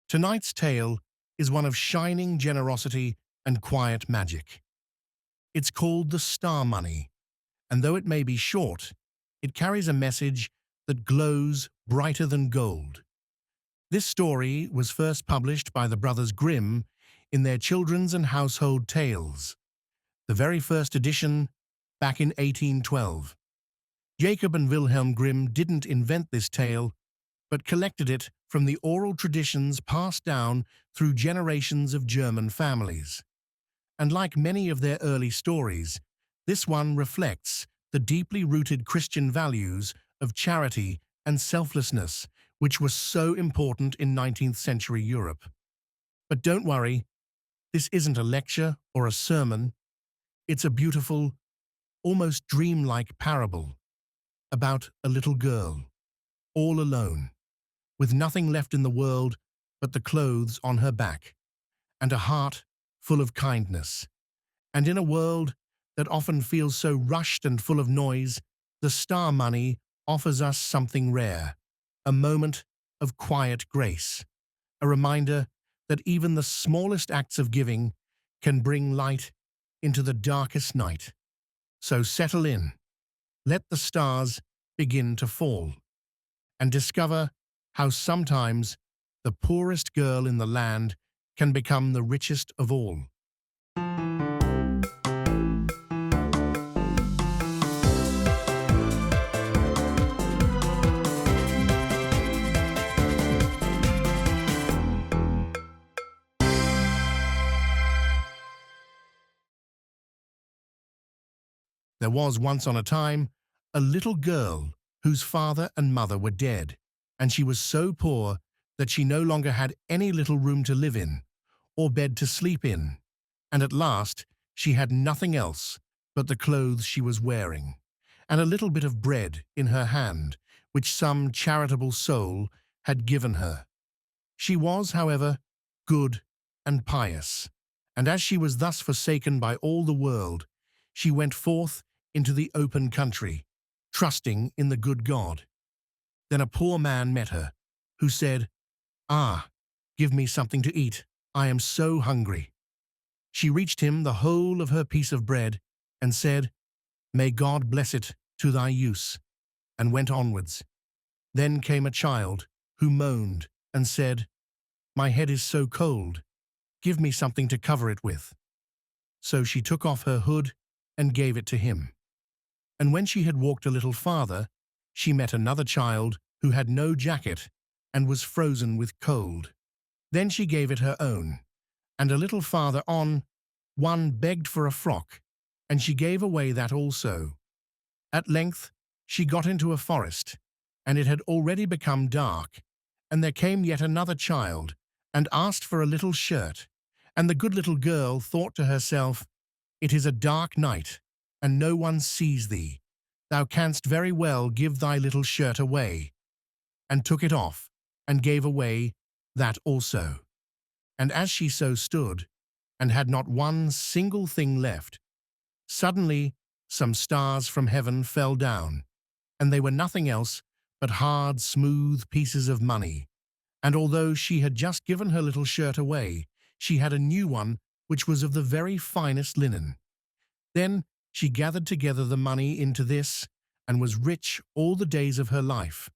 Tonight's tale is one of shining generosity and quiet magic. It's called The Star Money, and though it may be short, it carries a message that glows brighter than gold. This story was first published by the Brothers Grimm in their Children's and Household Tales, the very first edition back in 1812. Jacob and Wilhelm Grimm didn't invent this tale, but collected it from the oral traditions passed down through generations of German families. And like many of their early stories, this one reflects the deeply rooted Christian values of charity and selflessness, which were so important in 19th century Europe. But don't worry, this isn't a lecture or a sermon. It's a beautiful, almost dreamlike parable about a little girl, all alone, with nothing left in the world but the clothes on her back, and a heart full of kindness. And in a world that often feels so rushed and full of noise, the Star Money offers us something rare, a moment of quiet grace, a reminder that even the smallest acts of giving can bring light into the darkest night. So settle in, let the stars begin to fall, and discover how sometimes the poorest girl in the land can become the richest of all. There was once on a time a little girl whose father and mother were dead, and she was so poor that she no longer had any little room to live in, or bed to sleep in, and at last she had nothing else but the clothes she was wearing, and a little bit of bread in her hand, which some charitable soul had given her. She was, however, good and pious, and as she was thus forsaken by all the world, she went forth into the open country, trusting in the good God. Then a poor man met her, who said, "Ah, give me something to eat. I am so hungry." She reached him the whole of her piece of bread and said, "May God bless it to thy use," and went onwards. Then came a child, who moaned and said, "My head is so cold. Give me something to cover it with." So she took off her hood and gave it to him. And when she had walked a little farther, she met another child who had no jacket and was frozen with cold. Then she gave it her own, and a little farther on, one begged for a frock, and she gave away that also. At length she got into a forest, and it had already become dark, and there came yet another child, and asked for a little shirt, and the good little girl thought to herself, "It is a dark night, and no one sees thee. Thou canst very well give thy little shirt away," and took it off, and gave away that also. And as she so stood, and had not one single thing left, suddenly some stars from heaven fell down, and they were nothing else but hard, smooth pieces of money. And although she had just given her little shirt away, she had a new one which was of the very finest linen. Then she gathered together the money into this, and was rich all the days of her life.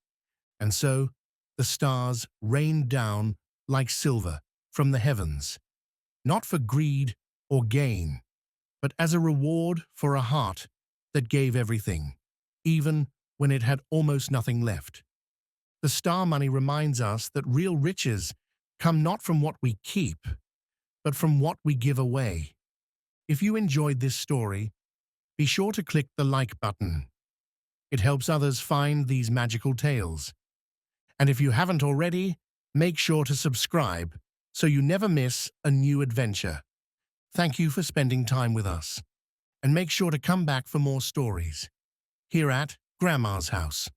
And so the stars rained down like silver from the heavens, not for greed or gain, but as a reward for a heart that gave everything, even when it had almost nothing left. The Star Money reminds us that real riches come not from what we keep, but from what we give away. If you enjoyed this story, be sure to click the like button. It helps others find these magical tales. And if you haven't already, make sure to subscribe so you never miss a new adventure. Thank you for spending time with us. And make sure to come back for more stories here at Grandma's House.